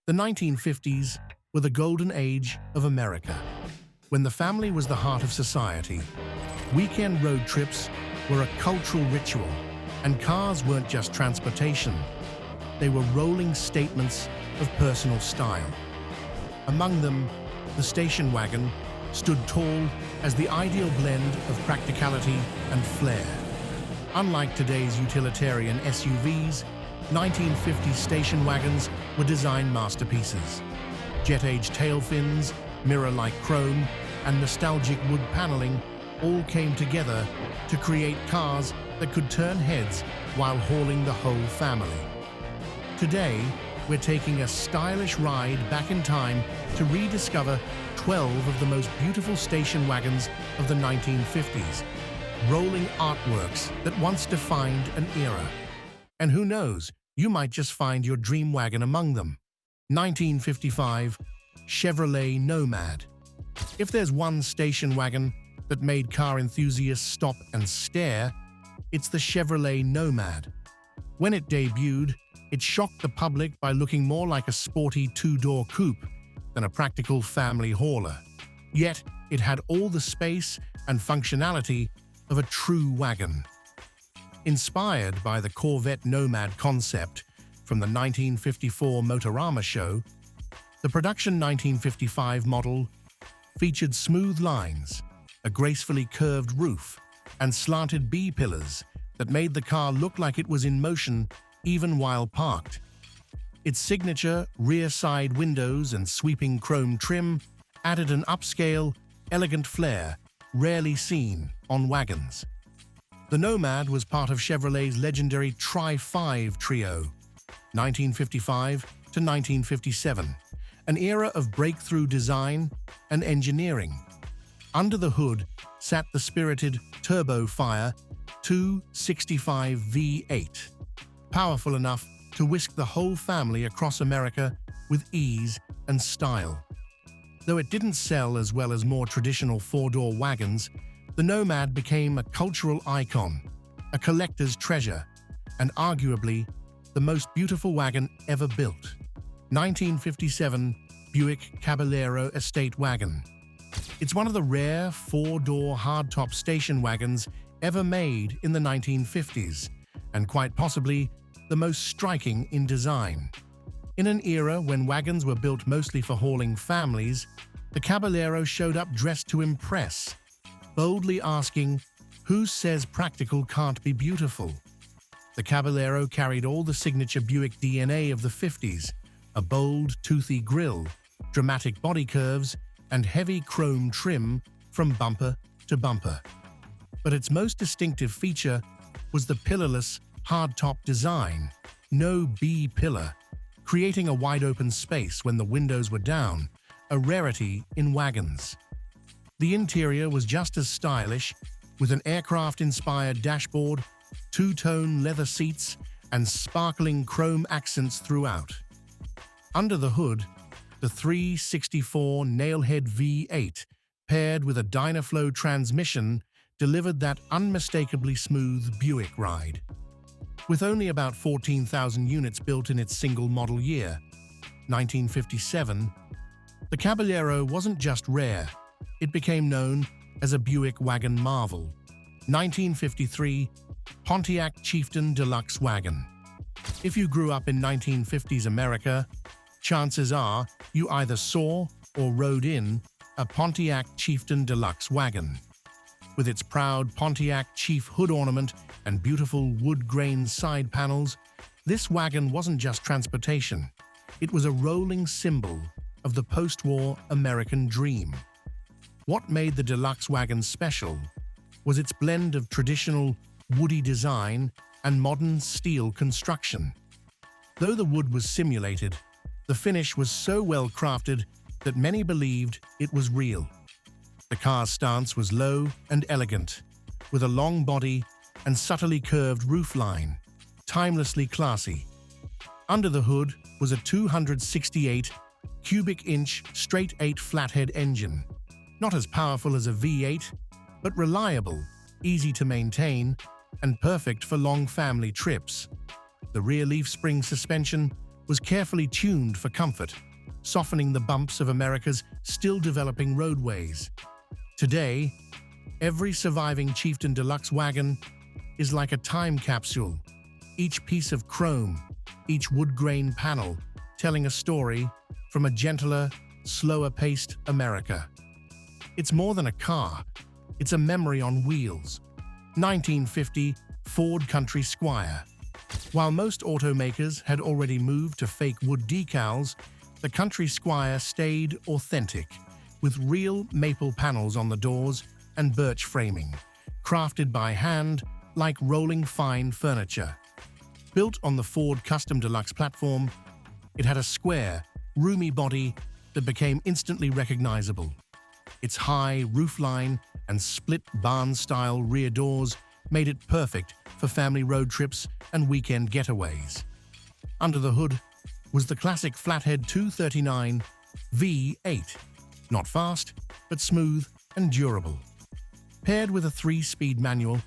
The 1950s were the golden age of America, when the family was the heart of society. Weekend road trips were a cultural ritual, and cars weren't just transportation. They were rolling statements of personal style. Among them, the station wagon stood tall as the ideal blend of practicality and flair. Unlike today's utilitarian SUVs, 1950s station wagons were design masterpieces. Jet-age tailfins, mirror-like chrome, and nostalgic wood paneling all came together to create cars that could turn heads while hauling the whole family. Today, we're taking a stylish ride back in time to rediscover 12 of the most beautiful station wagons of the 1950s, rolling artworks that once defined an era. And who knows, you might just find your dream wagon among them. 1955 Chevrolet Nomad. If there's one station wagon that made car enthusiasts stop and stare, it's the Chevrolet Nomad. When it debuted, it shocked the public by looking more like a sporty two-door coupe than a practical family hauler. Yet, it had all the space and functionality of a true wagon. Inspired by the Corvette Nomad concept from the 1954 Motorama show, the production 1955 model featured smooth lines, a gracefully curved roof, and slanted B-pillars that made the car look like it was in motion even while parked. Its signature rear side windows and sweeping chrome trim added an upscale, elegant flair rarely seen on wagons. The Nomad was part of Chevrolet's legendary Tri-5 trio, 1955 to 1957, an era of breakthrough design and engineering. Under the hood sat the spirited Turbo-Fire 265 V8, powerful enough to whisk the whole family across America with ease and style. Though it didn't sell as well as more traditional four-door wagons, the Nomad became a cultural icon, a collector's treasure, and arguably the most beautiful wagon ever built. 1957 Buick Cabillo Estate Wagon. It's one of the rare four-door hardtop station wagons ever made in the 1950s, and quite possibly the most striking in design. In an era when wagons were built mostly for hauling families, the Cabillo showed up dressed to impress, boldly asking, "Who says practical can't be beautiful?" The Cabillo carried all the signature Buick DNA of the 50s, a bold, toothy grille, dramatic body curves, and heavy chrome trim from bumper to bumper. But its most distinctive feature was the pillarless, hardtop design, no B-pillar, creating a wide-open space when the windows were down, a rarity in wagons. The interior was just as stylish, with an aircraft-inspired dashboard, two-tone leather seats, and sparkling chrome accents throughout. Under the hood, the 364 Nailhead V8, paired with a Dynaflow transmission, delivered that unmistakably smooth Buick ride. With only about 14,000 units built in its single model year, 1957, the Cabillo wasn't just rare, it became known as a Buick wagon marvel. 1953 Pontiac Chieftain Deluxe Wagon. If you grew up in 1950s America, chances are you either saw or rode in a Pontiac Chieftain Deluxe Wagon. With its proud Pontiac Chief hood ornament and beautiful wood-grain side panels, this wagon wasn't just transportation. It was a rolling symbol of the post-war American dream. What made the Deluxe wagon special was its blend of traditional woody design and modern steel construction. Though the wood was simulated, the finish was so well crafted that many believed it was real. The car's stance was low and elegant, with a long body and subtly curved roofline, timelessly classy. Under the hood was a 268 cubic inch straight-eight flathead engine, not as powerful as a V8, but reliable, easy to maintain, and perfect for long family trips. The rear leaf spring suspension was carefully tuned for comfort, softening the bumps of America's still developing roadways. Today, every surviving Chieftain Deluxe wagon is like a time capsule, each piece of chrome, each wood grain panel, telling a story from a gentler, slower-paced America. It's more than a car, it's a memory on wheels. 1950 Ford Country Squire. While most automakers had already moved to fake wood decals, the Country Squire stayed authentic, with real maple panels on the doors and birch framing, crafted by hand like rolling fine furniture. Built on the Ford Custom Deluxe platform, it had a square, roomy body that became instantly recognizable. Its high roofline and split barn-style rear doors made it perfect for family road trips and weekend getaways. Under the hood was the classic flathead 239 V8, not fast, but smooth and durable. Paired with a 3-speed manual,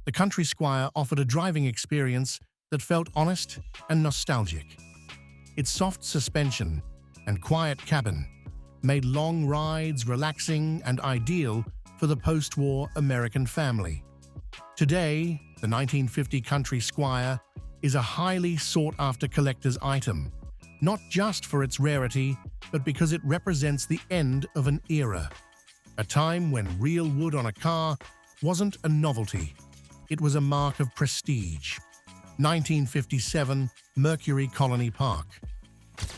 the Country Squire offered a driving experience that felt honest and nostalgic. Its soft suspension and quiet cabin made long rides relaxing and ideal for the post-war American family. Today, the 1950 Country Squire is a highly sought-after collector's item, not just for its rarity, but because it represents the end of an era. A time when real wood on a car wasn't a novelty, it was a mark of prestige. 1957 Mercury Colony Park.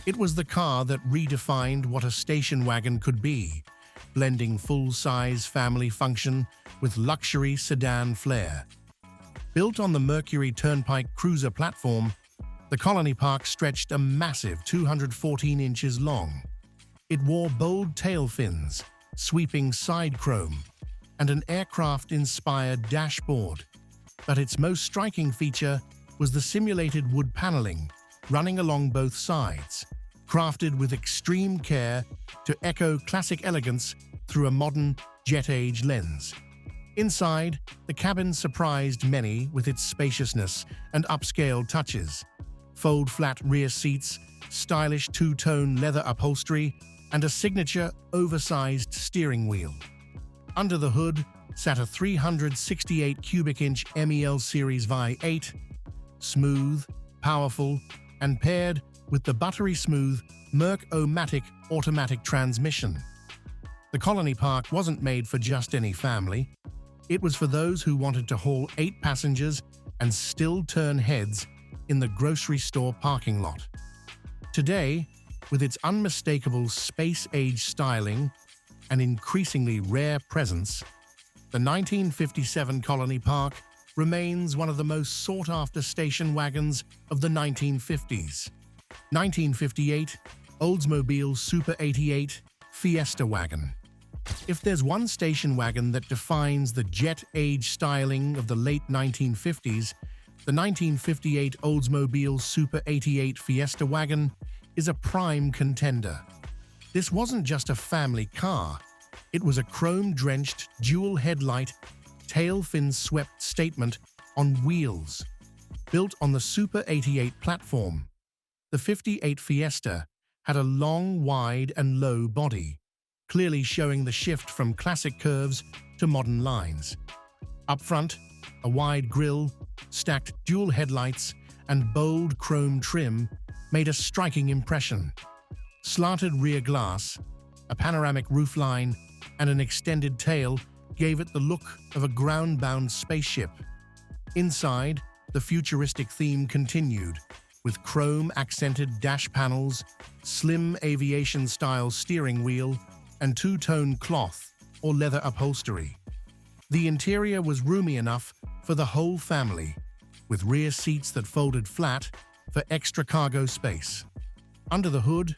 It was the car that redefined what a station wagon could be, blending full-size family function with luxury sedan flair. Built on the Mercury Turnpike Cruiser platform, the Colony Park stretched a massive 214 inches long. It wore bold tail fins, sweeping side chrome, and an aircraft-inspired dashboard. But its most striking feature was the simulated wood paneling running along both sides, crafted with extreme care to echo classic elegance through a modern jet-age lens. Inside, the cabin surprised many with its spaciousness and upscale touches. Fold-flat rear seats, stylish two-tone leather upholstery, and a signature oversized steering wheel. Under the hood sat a 368 cubic inch MEL Series V8, smooth, powerful, and paired with the buttery-smooth Merc-O-Matic automatic transmission. The Colony Park wasn't made for just any family. It was for those who wanted to haul 8 passengers and still turn heads in the grocery store parking lot. Today, with its unmistakable space-age styling and increasingly rare presence, the 1957 Colony Park remains one of the most sought-after station wagons of the 1950s. 1958 Oldsmobile Super 88 Fiesta wagon. If there's one station wagon that defines the jet-age styling of the late 1950s, the 1958 Oldsmobile Super 88 Fiesta wagon is a prime contender. This wasn't just a family car, it was a chrome-drenched, dual-headlight, tail-fin-swept statement on wheels. Built on the Super 88 platform, the 58 Fiesta had a long, wide, and low body, clearly showing the shift from classic curves to modern lines. Up front, a wide grille, stacked dual headlights, and bold chrome trim made a striking impression. Slanted rear glass, a panoramic roofline, and an extended tail gave it the look of a ground-bound spaceship. Inside, the futuristic theme continued, with chrome-accented dash panels, slim aviation-style steering wheel, and two-tone cloth or leather upholstery. The interior was roomy enough for the whole family, with rear seats that folded flat for extra cargo space. Under the hood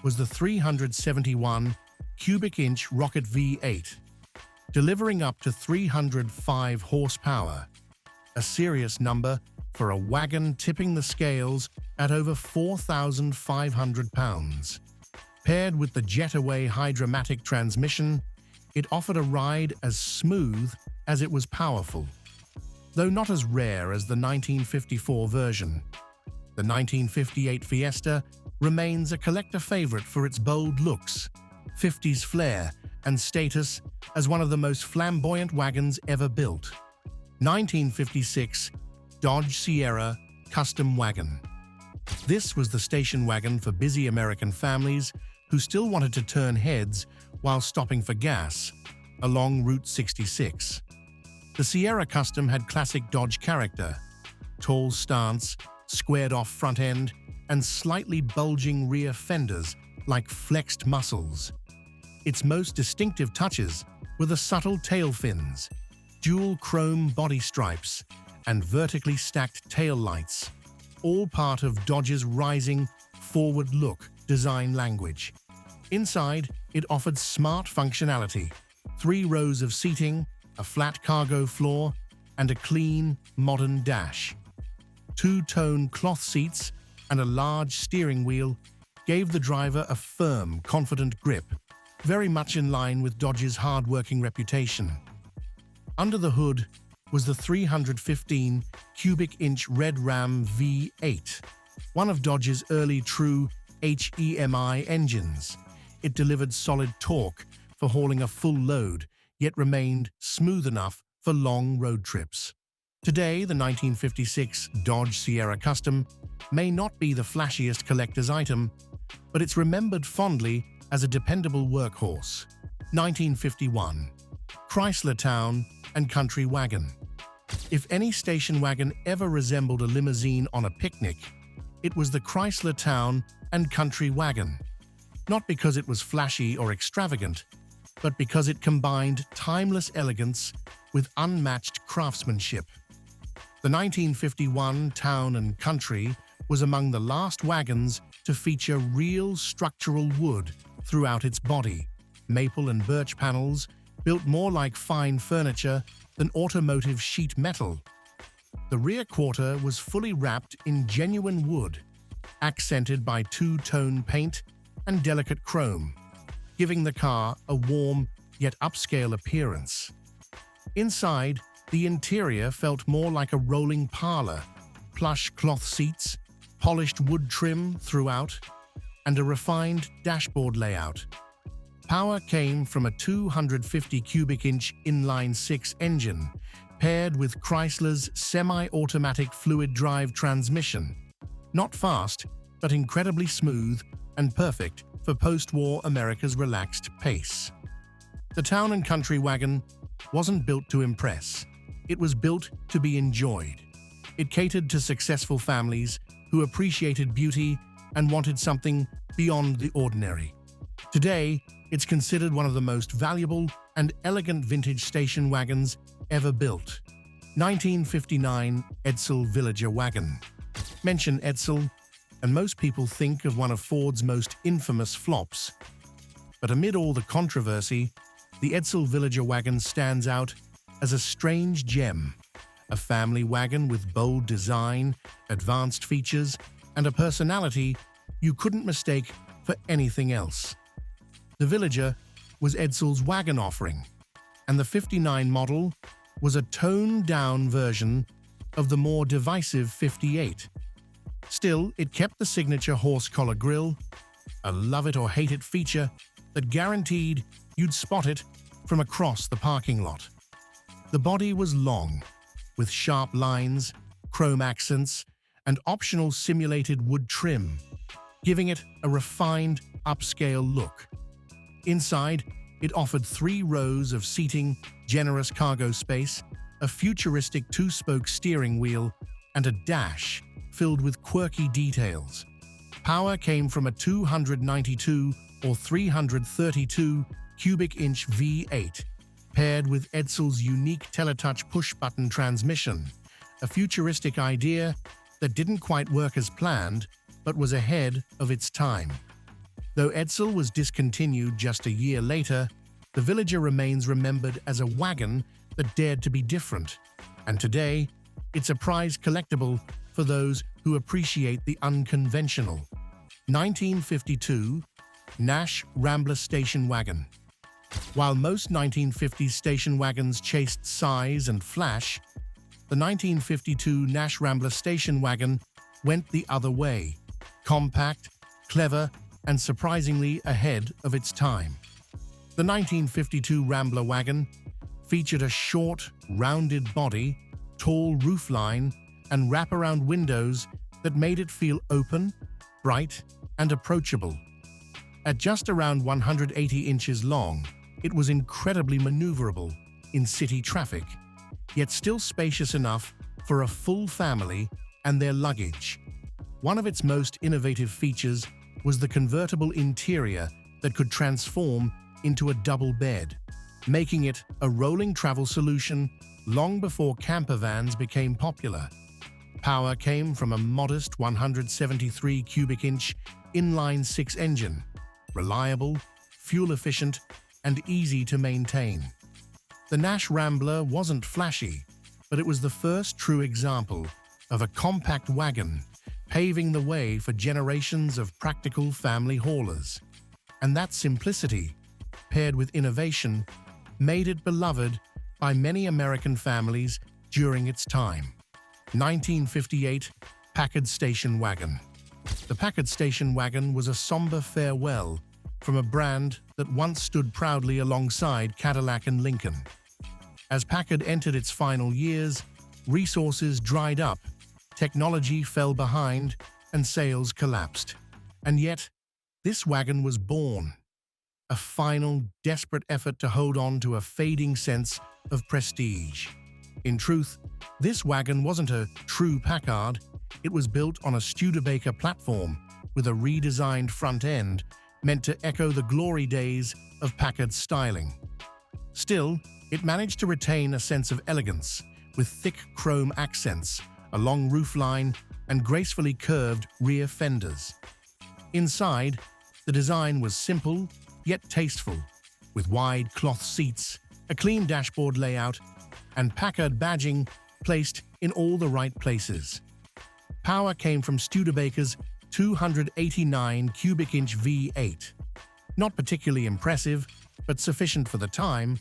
was the 371 cubic inch Rocket V8, delivering up to 305 horsepower, a serious number for a wagon tipping the scales at over 4,500 pounds. Paired with the Jetaway Hydromatic transmission, it offered a ride as smooth as it was powerful, though not as rare as the 1954 version. The 1958 Fiesta remains a collector favorite for its bold looks, 50s flair, and status as one of the most flamboyant wagons ever built. 1956 Dodge Sierra Custom Wagon. This was the station wagon for busy American families who still wanted to turn heads while stopping for gas along Route 66. The Sierra Custom had classic Dodge character: tall stance, squared-off front end, and slightly bulging rear fenders like flexed muscles. Its most distinctive touches were the subtle tail fins, dual chrome body stripes, and vertically stacked tail lights, all part of Dodge's rising, forward-look design language. Inside, it offered smart functionality: 3 rows of seating, a flat cargo floor, and a clean, modern dash. 2-tone cloth seats and a large steering wheel gave the driver a firm, confident grip, very much in line with Dodge's hard-working reputation. Under the hood was the 315 cubic inch Red Ram V8, one of Dodge's early true HEMI engines. It delivered solid torque for hauling a full load, yet remained smooth enough for long road trips. Today, the 1956 Dodge Sierra Custom may not be the flashiest collector's item, but it's remembered fondly as a dependable workhorse. 1951 Chrysler Town and Country Wagon. If any station wagon ever resembled a limousine on a picnic, it was the Chrysler Town and Country Wagon. Not because it was flashy or extravagant, but because it combined timeless elegance with unmatched craftsmanship. The 1951 Town and Country was among the last wagons to feature real structural wood throughout its body, maple and birch panels built more like fine furniture than automotive sheet metal. The rear quarter was fully wrapped in genuine wood, accented by 2-tone paint and delicate chrome, giving the car a warm yet upscale appearance. Inside, the interior felt more like a rolling parlor: plush cloth seats, polished wood trim throughout, and a refined dashboard layout. Power came from a 250 cubic inch inline-6 engine, paired with Chrysler's semi-automatic fluid drive transmission. Not fast, but incredibly smooth and perfect for post-war America's relaxed pace. The Town and Country Wagon wasn't built to impress. It was built to be enjoyed. It catered to successful families who appreciated beauty and wanted something beyond the ordinary. Today, it's considered one of the most valuable and elegant vintage station wagons ever built. 1959 Edsil Villager Wagon. Mention Edsil, and most people think of one of Ford's most infamous flops. But amid all the controversy, the Edsil Villager wagon stands out as a strange gem, a family wagon with bold design, advanced features, and a personality you couldn't mistake for anything else. The Villager was Edsil's wagon offering, and the '59 model was a toned-down version of the more divisive '58. Still, it kept the signature horse-collar grille, a love-it-or-hate-it feature that guaranteed you'd spot it from across the parking lot. The body was long, with sharp lines, chrome accents, and optional simulated wood trim, giving it a refined, upscale look. Inside, it offered 3 rows of seating, generous cargo space, a futuristic 2-spoke steering wheel, and a dash filled with quirky details. Power came from a 292 or 332 cubic inch V8, paired with Edsil's unique teletouch push-button transmission, a futuristic idea that didn't quite work as planned, but was ahead of its time. Though Edsil was discontinued just a year later, the Villager remains remembered as a wagon that dared to be different, and today, it's a prized collectible for those who appreciate the unconventional. 1952 Nash Rambler Station Wagon. While most 1950s station wagons chased size and flash, the 1952 Nash Rambler Station Wagon went the other way, compact, clever, and surprisingly ahead of its time. The 1952 Rambler wagon featured a short, rounded body, tall roofline, and wraparound windows that made it feel open, bright, and approachable. At just around 180 inches long, it was incredibly maneuverable in city traffic, yet still spacious enough for a full family and their luggage. One of its most innovative features was the convertible interior that could transform into a double bed, making it a rolling travel solution long before camper vans became popular. Power came from a modest 173 cubic inch inline-six engine, reliable, fuel-efficient, and easy to maintain. The Nash Rambler wasn't flashy, but it was the first true example of a compact wagon, paving the way for generations of practical family haulers. And that simplicity, paired with innovation, made it beloved by many American families during its time. 1958 Packard Station Wagon. The Packard Station Wagon was a somber farewell from a brand that once stood proudly alongside Cadillac and Lincoln. As Packard entered its final years, resources dried up, technology fell behind, and sales collapsed. And yet, this wagon was born. A final, desperate effort to hold on to a fading sense of prestige. In truth, this wagon wasn't a true Packard. It was built on a Studebaker platform with a redesigned front end meant to echo the glory days of Packard's styling. Still, it managed to retain a sense of elegance with thick chrome accents, a long roofline, and gracefully curved rear fenders. Inside, the design was simple yet tasteful, with wide cloth seats, a clean dashboard layout, and Packard badging placed in all the right places. Power came from Studebaker's 289 cubic inch V8. Not particularly impressive, but sufficient for the time,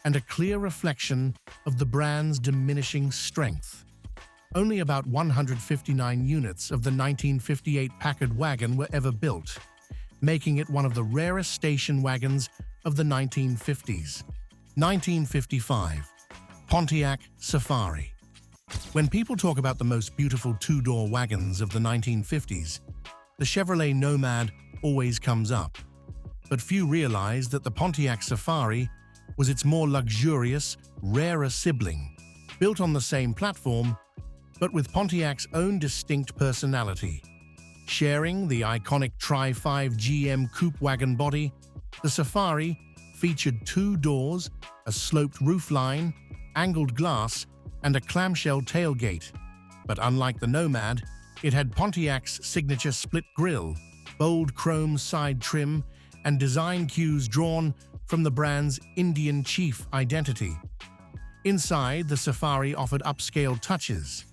and a clear reflection of the brand's diminishing strength. Only about 159 units of the 1958 Packard wagon were ever built, making it one of the rarest station wagons of the 1950s. 1955 Pontiac Safari. When people talk about the most beautiful two-door wagons of the 1950s, the Chevrolet Nomad always comes up. But few realize that the Pontiac Safari was its more luxurious, rarer sibling, built on the same platform, but with Pontiac's own distinct personality. Sharing the iconic Tri-5 GM coupe wagon body, the Safari featured two doors, a sloped roofline, angled glass, and a clamshell tailgate. But unlike the Nomad, it had Pontiac's signature split grille, bold chrome side trim, and design cues drawn from the brand's Indian Chief identity. Inside, the Safari offered upscale touches: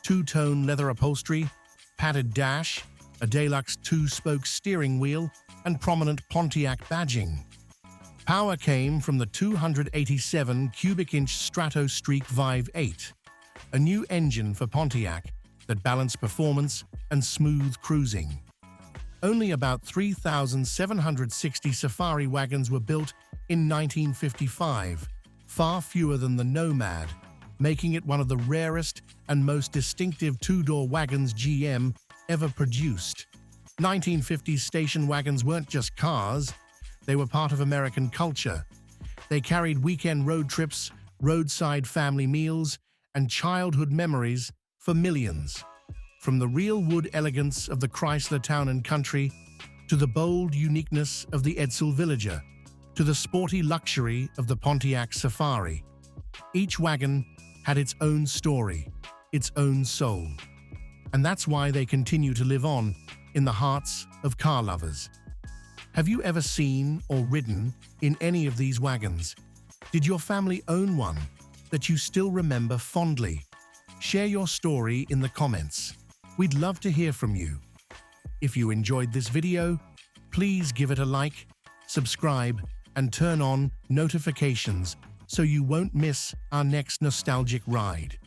two-tone leather upholstery, padded dash, a Deluxe two-spoke steering wheel, and prominent Pontiac badging. Power came from the 287 cubic inch Stratostreak Vive 8, a new engine for Pontiac that balanced performance and smooth cruising. Only about 3,760 Safari wagons were built in 1955, far fewer than the Nomad, making it one of the rarest and most distinctive two-door wagons GM ever produced. 1950s station wagons weren't just cars, they were part of American culture. They carried weekend road trips, roadside family meals, and childhood memories for millions. From the real wood elegance of the Chrysler Town & Country, to the bold uniqueness of the Edsil Villager, to the sporty luxury of the Pontiac Safari. Each wagon had its own story, its own soul. And that's why they continue to live on in the hearts of car lovers. Have you ever seen or ridden in any of these wagons? Did your family own one that you still remember fondly? Share your story in the comments. We'd love to hear from you. If you enjoyed this video, please give it a like, subscribe, and turn on notifications so you won't miss our next nostalgic ride.